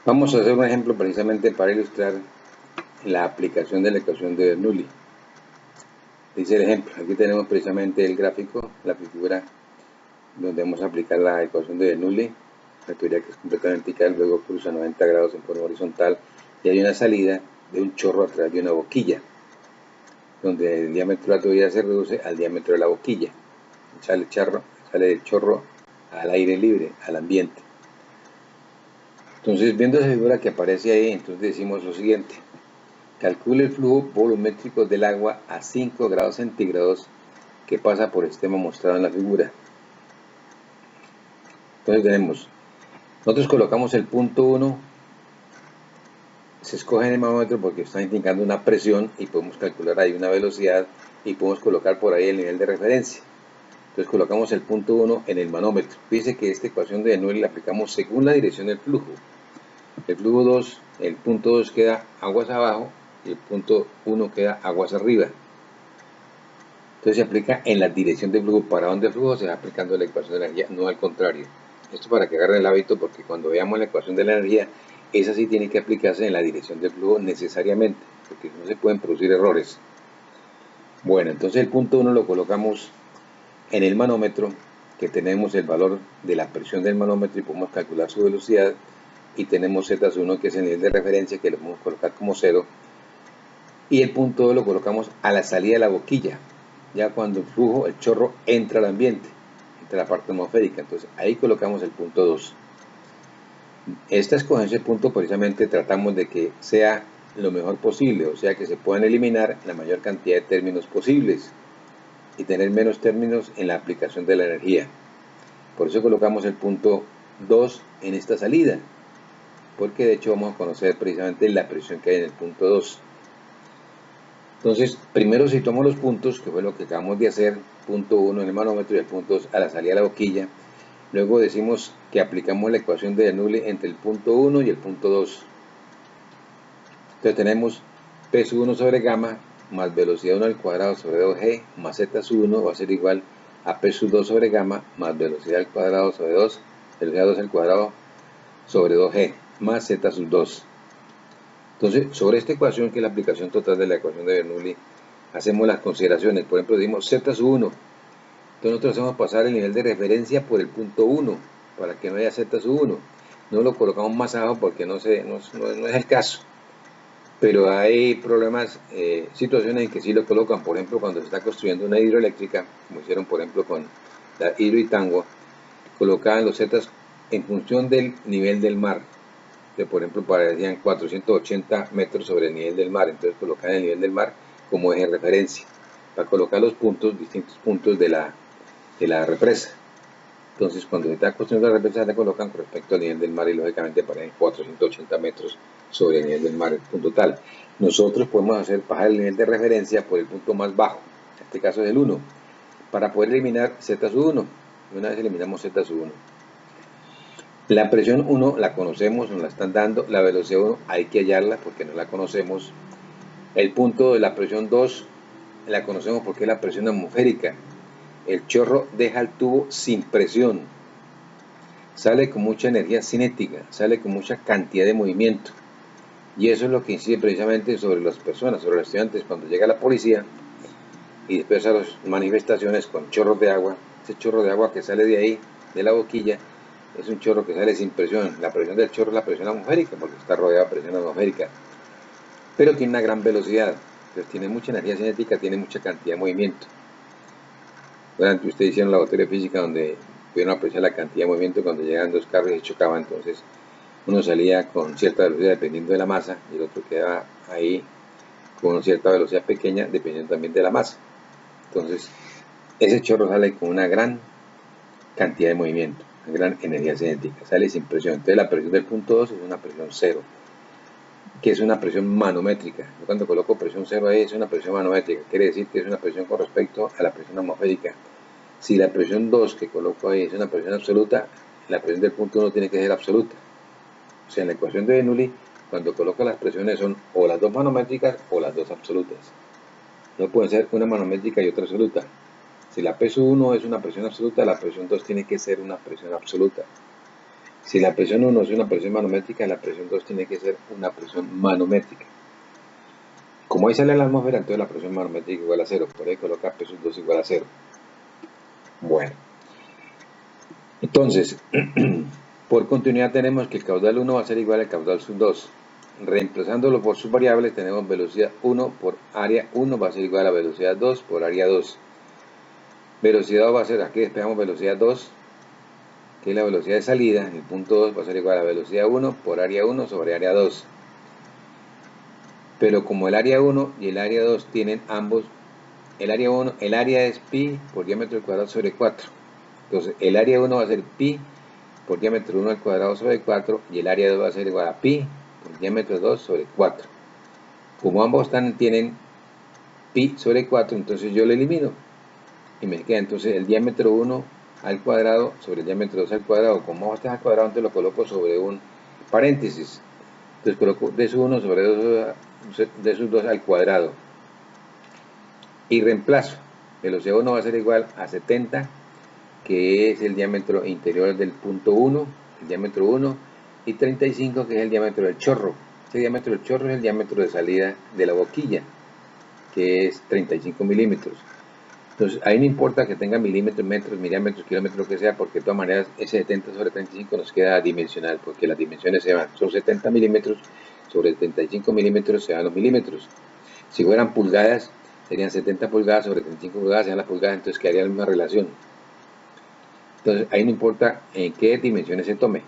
Vamos a hacer un ejemplo precisamente para ilustrar la aplicación de la ecuación de Bernoulli. Dice el ejemplo, aquí tenemos precisamente el gráfico, la figura donde vamos a aplicar la ecuación de Bernoulli, la teoría que es completamente vertical, luego cruza 90 grados en forma horizontal y hay una salida de un chorro a través de una boquilla, donde el diámetro de la tubería se reduce al diámetro de la boquilla. Sale el chorro al aire libre, al ambiente. Entonces, viendo esa figura que aparece ahí, entonces decimos lo siguiente. Calcule el flujo volumétrico del agua a 5 grados centígrados que pasa por el sistema mostrado en la figura. Entonces nosotros colocamos el punto 1, se escoge en el manómetro porque está indicando una presión y podemos calcular ahí una velocidad y podemos colocar por ahí el nivel de referencia. Entonces colocamos el punto 1 en el manómetro. Fíjense que esta ecuación de Bernoulli la aplicamos según la dirección del flujo. El flujo 2, el punto 2 queda aguas abajo y el punto 1 queda aguas arriba. Entonces se aplica en la dirección del flujo. Para dónde el flujo se va aplicando la ecuación de la energía, no al contrario. Esto para que agarren el hábito, porque cuando veamos la ecuación de la energía, esa sí tiene que aplicarse en la dirección del flujo necesariamente, porque no se pueden producir errores. Bueno, entonces el punto 1 lo colocamos en el manómetro, que tenemos el valor de la presión del manómetro y podemos calcular su velocidad, y tenemos Z1 que es el nivel de referencia que lo podemos colocar como 0, y el punto 2 lo colocamos a la salida de la boquilla, ya cuando el flujo, el chorro entra al ambiente, entra a la parte atmosférica. Entonces ahí colocamos el punto 2. Esta escogencia de punto precisamente tratamos de que sea lo mejor posible, o sea que se puedan eliminar la mayor cantidad de términos posibles y tener menos términos en la aplicación de la energía. Por eso colocamos el punto 2 en esta salida, porque de hecho vamos a conocer precisamente la presión que hay en el punto 2. Entonces, primero situamos los puntos, que fue lo que acabamos de hacer, punto 1 en el manómetro y el punto 2 a la salida de la boquilla. Luego decimos que aplicamos la ecuación de Bernoulli entre el punto 1 y el punto 2. Entonces tenemos P sub 1 sobre gamma más velocidad 1 al cuadrado sobre 2G más Z sub 1 va a ser igual a P sub 2 sobre gamma más velocidad al cuadrado sobre 2, velocidad 2 al cuadrado sobre 2G más Z sub 2. Entonces, sobre esta ecuación, que es la aplicación total de la ecuación de Bernoulli, hacemos las consideraciones. Por ejemplo, decimos Z sub 1. Entonces nosotros hacemos pasar el nivel de referencia por el punto 1, para que no haya Z sub 1. No lo colocamos más abajo porque no es el caso. Pero hay problemas, situaciones en que sí lo colocan. Por ejemplo, cuando se está construyendo una hidroeléctrica, como hicieron por ejemplo con la Hidroituango, colocaban los Z en función del nivel del mar, que por ejemplo parecían 480 metros sobre el nivel del mar. Entonces colocaban el nivel del mar como eje de referencia para colocar los puntos, distintos puntos de la represa. Entonces cuando se está construyendo la represa le colocan con respecto al nivel del mar y lógicamente parecen 480 metros sobre el nivel del mar, el punto tal. Nosotros podemos hacer bajar el nivel de referencia por el punto más bajo, en este caso es el 1, para poder eliminar Z sub 1. Y una vez eliminamos Z sub 1, la presión 1 la conocemos, nos la están dando. La velocidad 1 hay que hallarla porque no la conocemos. El punto de la presión 2 la conocemos porque es la presión atmosférica. El chorro deja el tubo sin presión, sale con mucha energía cinética, sale con mucha cantidad de movimiento. Y eso es lo que incide precisamente sobre las personas, sobre los estudiantes. Cuando llega la policía y después a las manifestaciones con chorros de agua, ese chorro de agua que sale de ahí, de la boquilla, es un chorro que sale sin presión. La presión del chorro es la presión atmosférica, porque está rodeado de presión atmosférica, pero tiene una gran velocidad. Entonces tiene mucha energía cinética, tiene mucha cantidad de movimiento. Durante ustedes hicieron la laboratorio de física donde pudieron apreciar la cantidad de movimiento cuando llegaban dos carros y chocaban. Entonces uno salía con cierta velocidad dependiendo de la masa y el otro quedaba ahí con cierta velocidad pequeña dependiendo también de la masa. Entonces ese chorro sale con una gran cantidad de movimiento, una gran energía cinética, sale sin presión. Entonces la presión del punto 2 es una presión 0, que es una presión manométrica. Yo cuando coloco presión 0 ahí es una presión manométrica, quiere decir que es una presión con respecto a la presión atmosférica. Si la presión 2 que coloco ahí es una presión absoluta, la presión del punto 1 tiene que ser absoluta. O sea, en la ecuación de Bernoulli, cuando coloco las presiones son o las dos manométricas o las dos absolutas. No pueden ser una manométrica y otra absoluta. Si la P sub 1 es una presión absoluta, la presión 2 tiene que ser una presión absoluta. Si la presión 1 es una presión manométrica, la presión 2 tiene que ser una presión manométrica. Como ahí sale la atmósfera, entonces la presión manométrica igual a 0. Por ahí colocar presión 2 igual a 0. Bueno, entonces, por continuidad tenemos que el caudal 1 va a ser igual al caudal sub 2. Reemplazándolo por sus variables, tenemos velocidad 1 por área 1 va a ser igual a velocidad 2 por área 2. Velocidad 2 va a ser, aquí despegamos velocidad 2, que es la velocidad de salida, en el punto 2 va a ser igual a velocidad 1 por área 1 sobre área 2. Pero como el área 1 y el área 2 tienen ambos, el área es pi por diámetro al cuadrado sobre 4. Entonces, el área 1 va a ser pi por diámetro 1 al cuadrado sobre 4 y el área 2 va a ser igual a pi por diámetro 2 sobre 4. Como ambos tienen pi sobre 4, entonces yo lo elimino y me queda entonces el diámetro 1 al cuadrado sobre el diámetro 2 al cuadrado. Como ambos están al cuadrado, entonces lo coloco sobre un paréntesis. Entonces coloco d sub 1 sobre d sub 2 al cuadrado y reemplazo. Velocidad 1 va a ser igual a 70, que es el diámetro interior del punto 1, el diámetro 1, y 35, que es el diámetro del chorro. Este diámetro del chorro es el diámetro de salida de la boquilla, que es 35 milímetros. Entonces, ahí no importa que tenga milímetros, metros, miliámetros, kilómetros, que sea, porque de todas maneras ese 70 sobre 35 nos queda dimensional, porque las dimensiones se van. Son 70 milímetros sobre 35 milímetros, se van los milímetros. Si fueran pulgadas, serían 70 pulgadas sobre 35 pulgadas, serían las pulgadas, entonces quedaría la misma relación. Entonces, ahí no importa en qué dimensiones se tome,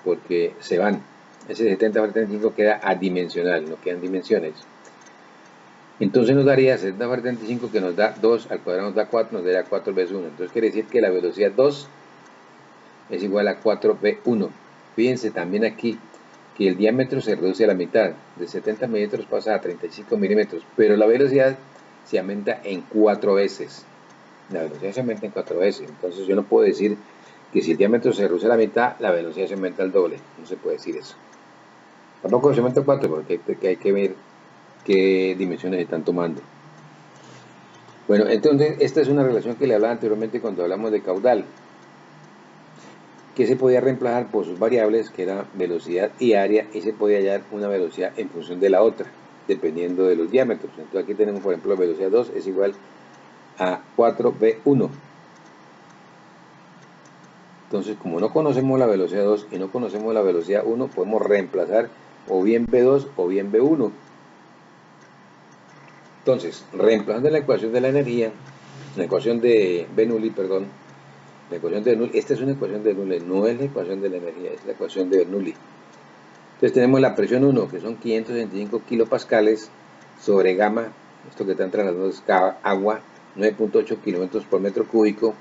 porque se van. Ese 70 sobre 35 queda adimensional, no quedan dimensiones. Entonces nos daría 70 sobre 35, que nos da 2 al cuadrado, nos da 4, nos daría 4 veces 1. Entonces quiere decir que la velocidad 2 es igual a 4v1. Fíjense también aquí que el diámetro se reduce a la mitad. De 70 milímetros pasa a 35 milímetros, pero la velocidad se aumenta en 4 veces. La velocidad se aumenta en 4 veces. Entonces yo no puedo decir que si el diámetro se reduce a la mitad, la velocidad se aumenta al doble. No se puede decir eso. Tampoco se aumenta 4, porque hay que ver qué dimensiones están tomando. Bueno, entonces esta es una relación que le hablaba anteriormente cuando hablamos de caudal, que se podía reemplazar por sus variables, que era velocidad y área, y se podía hallar una velocidad en función de la otra, dependiendo de los diámetros. Entonces aquí tenemos, por ejemplo, velocidad 2 es igual a 4v1. Entonces, como no conocemos la velocidad 2 y no conocemos la velocidad 1, podemos reemplazar o bien v2 o bien v1. Entonces, reemplazando la ecuación de la energía, la ecuación de Bernoulli, perdón, la ecuación de Bernoulli, esta es una ecuación de Bernoulli, no es la ecuación de la energía, es la ecuación de Bernoulli. Entonces tenemos la presión 1, que son 565 kilopascales sobre gamma, esto que están trasladando es agua, 9.8 kilómetros por metro cúbico.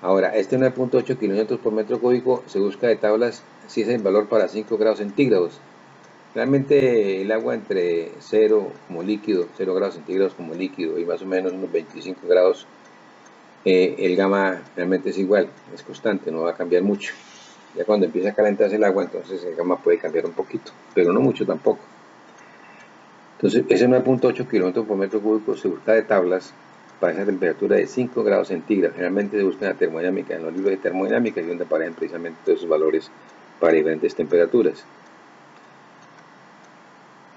Ahora, este 9.8 kilómetros por metro cúbico se busca de tablas si es el valor para 5 grados centígrados. Realmente el agua entre 0 como líquido, 0 grados centígrados como líquido y más o menos unos 25 grados, el gamma realmente es igual, es constante, no va a cambiar mucho. Ya cuando empieza a calentarse el agua, entonces el gamma puede cambiar un poquito, pero no mucho tampoco. Entonces ese 9.8 kilómetros por metro cúbico se busca de tablas para esa temperatura de 5 grados centígrados. Generalmente se busca en la termodinámica, en los libros de termodinámica, y donde aparecen precisamente todos esos valores para diferentes temperaturas.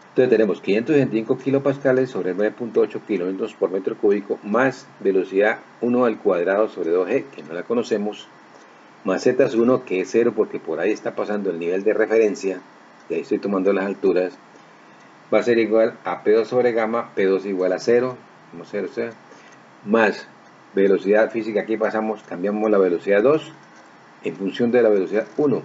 Entonces tenemos 565 kilopascales sobre 9.8 kilómetros por metro cúbico más velocidad 1 al cuadrado sobre 2g, que no la conocemos, más z1, que es 0 porque por ahí está pasando el nivel de referencia, y ahí estoy tomando las alturas, va a ser igual a P2 sobre gamma, P2 igual a 0, como 0, más velocidad física, aquí cambiamos la velocidad 2 en función de la velocidad 1.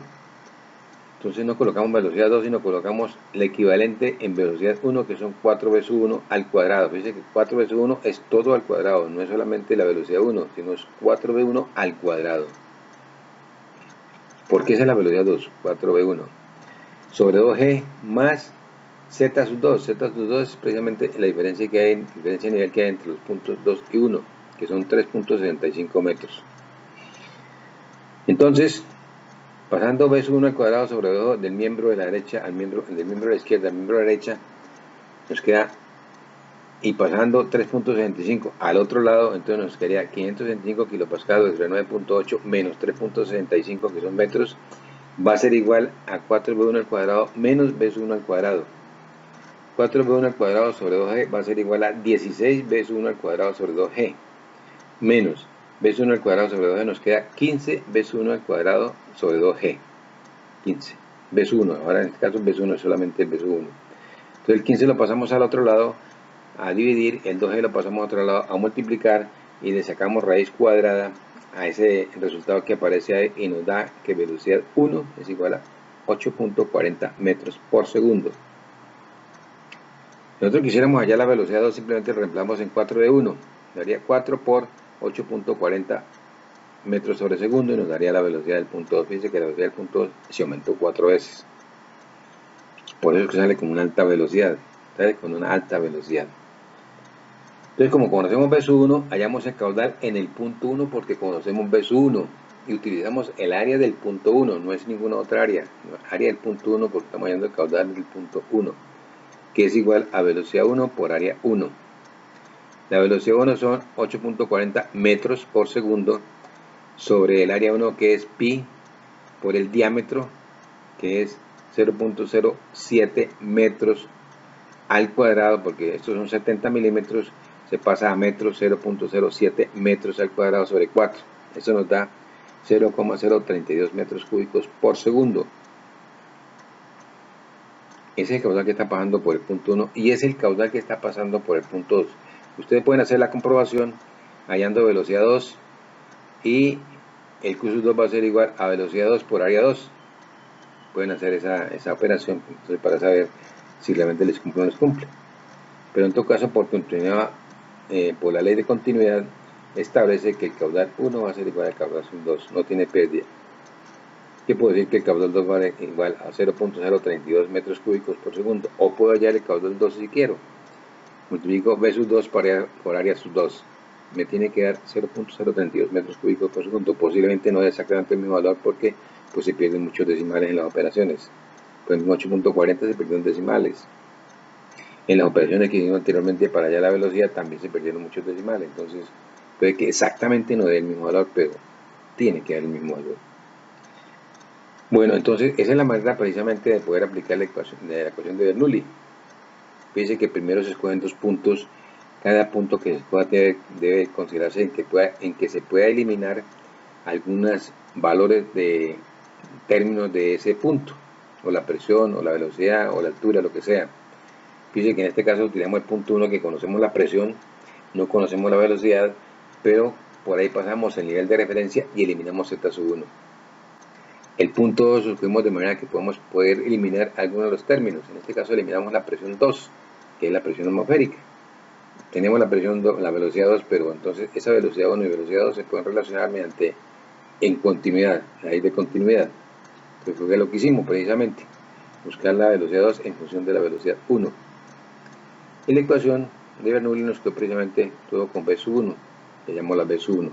Entonces no colocamos velocidad 2, sino colocamos el equivalente en velocidad 1, que son 4 veces 1 al cuadrado. Fíjense que 4 veces 1 es todo al cuadrado, no es solamente la velocidad 1, sino es 4 veces 1 al cuadrado. ¿Por qué esa es la velocidad 2? 4v1 sobre 2g más z sub 2. Z sub 2 es precisamente la diferencia de nivel que hay entre los puntos 2 y 1, que son 3.75 metros. Entonces, pasando v1 al cuadrado sobre 2 del miembro de la derecha del miembro de la izquierda al miembro de la derecha, nos queda, y pasando 3.65 al otro lado, entonces nos quedaría 565 kilopascales sobre 9.8 menos 3.65, que son metros, va a ser igual a 4b1 al cuadrado menos b1 al cuadrado. 4b1 al cuadrado sobre 2g va a ser igual a 16b1 al cuadrado sobre 2g menos b1 al cuadrado sobre 2g, nos queda 15b1 al cuadrado sobre 2g. 15 b1, ahora en este caso b1 es solamente el b1. Entonces el 15 lo pasamos al otro lado a dividir, el 2g lo pasamos al otro lado a multiplicar y le sacamos raíz cuadrada a ese resultado que aparece ahí y nos da que velocidad 1 es igual a 8.40 metros por segundo. Nosotros quisiéramos hallar la velocidad 2, simplemente reemplazamos en 4 de 1, daría 4 por 8.40 metros sobre segundo y nos daría la velocidad del punto 2. Fíjense que la velocidad del punto 2 se aumentó 4 veces. Por eso es que sale con una alta velocidad. Sale con una alta velocidad. Entonces, como conocemos B1, hallamos el caudal en el punto 1 porque conocemos B1 y utilizamos el área del punto 1, no es ninguna otra área. Área del punto 1 porque estamos hallando el caudal del punto 1, que es igual a velocidad 1 por área 1. La velocidad 1 son 8.40 metros por segundo sobre el área 1, que es pi, por el diámetro, que es 0.07 metros al cuadrado, porque estos son 70 milímetros, se pasa a metros, 0.07 metros al cuadrado sobre 4. Eso nos da 0,032 metros cúbicos por segundo. Ese es el caudal que está pasando por el punto 1 y es el caudal que está pasando por el punto 2. Ustedes pueden hacer la comprobación hallando velocidad 2 y el Q sub 2 va a ser igual a velocidad 2 por área 2. Pueden hacer esa operación entonces, para saber si realmente les cumple o no les cumple. Pero en todo caso, por continuidad, por la ley de continuidad, establece que el caudal 1 va a ser igual al caudal 2, no tiene pérdida. ¿Qué puedo decir? Que el caudal 2 vale igual a 0.032 metros cúbicos por segundo, o puedo hallar el caudal 2 si quiero. Multiplico B sub 2 por área sub 2. Me tiene que dar 0.032 metros cúbicos por segundo. Posiblemente no es exactamente el mismo valor porque pues, se pierden muchos decimales en las operaciones. Por ejemplo, 8.40 se perdieron decimales. En las operaciones que hicimos anteriormente para hallar la velocidad también se perdieron muchos decimales. Entonces, puede que exactamente no dé el mismo valor, pero tiene que dar el mismo valor. Bueno, entonces esa es la manera precisamente de poder aplicar la ecuación de Bernoulli. Fíjense que primero se escogen 2 puntos. Cada punto que se escoja debe considerarse en que se pueda eliminar algunos valores de términos de ese punto, o la presión, o la velocidad, o la altura, lo que sea. Fíjense que en este caso utilizamos el punto 1 que conocemos la presión, no conocemos la velocidad, pero por ahí pasamos el nivel de referencia y eliminamos Z sub 1. El punto 2 lo escogimos de manera que podemos poder eliminar algunos de los términos. En este caso eliminamos la presión 2, que es la presión atmosférica. Tenemos la presión 2, la velocidad 2, pero entonces esa velocidad 1 y velocidad 2 se pueden relacionar mediante en continuidad, la ley de continuidad. Entonces fue lo que hicimos precisamente, buscar la velocidad 2 en función de la velocidad 1. Y la ecuación de Bernoulli nos quedó precisamente todo con B sub 1, que llamamos la B sub 1.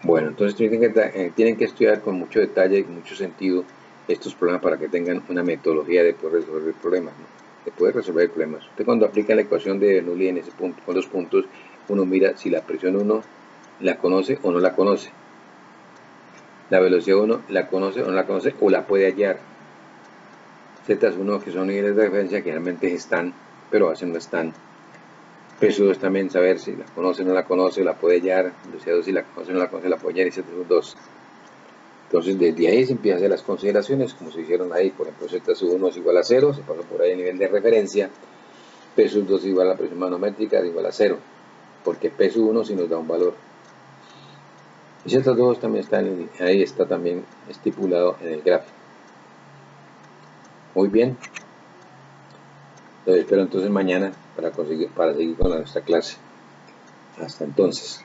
Bueno, entonces tienen que estudiar con mucho detalle y con mucho sentido estos problemas para que tengan una metodología de poder resolver problemas, ¿no? De poder resolver problemas. Usted cuando aplica la ecuación de Bernoulli en ese punto, con los puntos, uno mira si la presión 1 la conoce o no la conoce. La velocidad 1 la conoce o no la conoce o la puede hallar. Z1, que son niveles de referencia que realmente están, pero a veces no están. P2 también saber si la conoce o no la conoce, la puede hallar. Velocidad 2 si la conoce o no la conoce, la puede hallar, y Z2. Entonces desde ahí se empiezan a hacer las consideraciones como se hicieron ahí. Por ejemplo, Z1 es igual a 0, se pasó por ahí el nivel de referencia. P2 es igual a la presión manométrica, es igual a 0, porque P1 sí nos da un valor. Y Z2 también está ahí está también estipulado en el gráfico. Muy bien. Los espero entonces mañana para seguir con nuestra clase. Hasta entonces.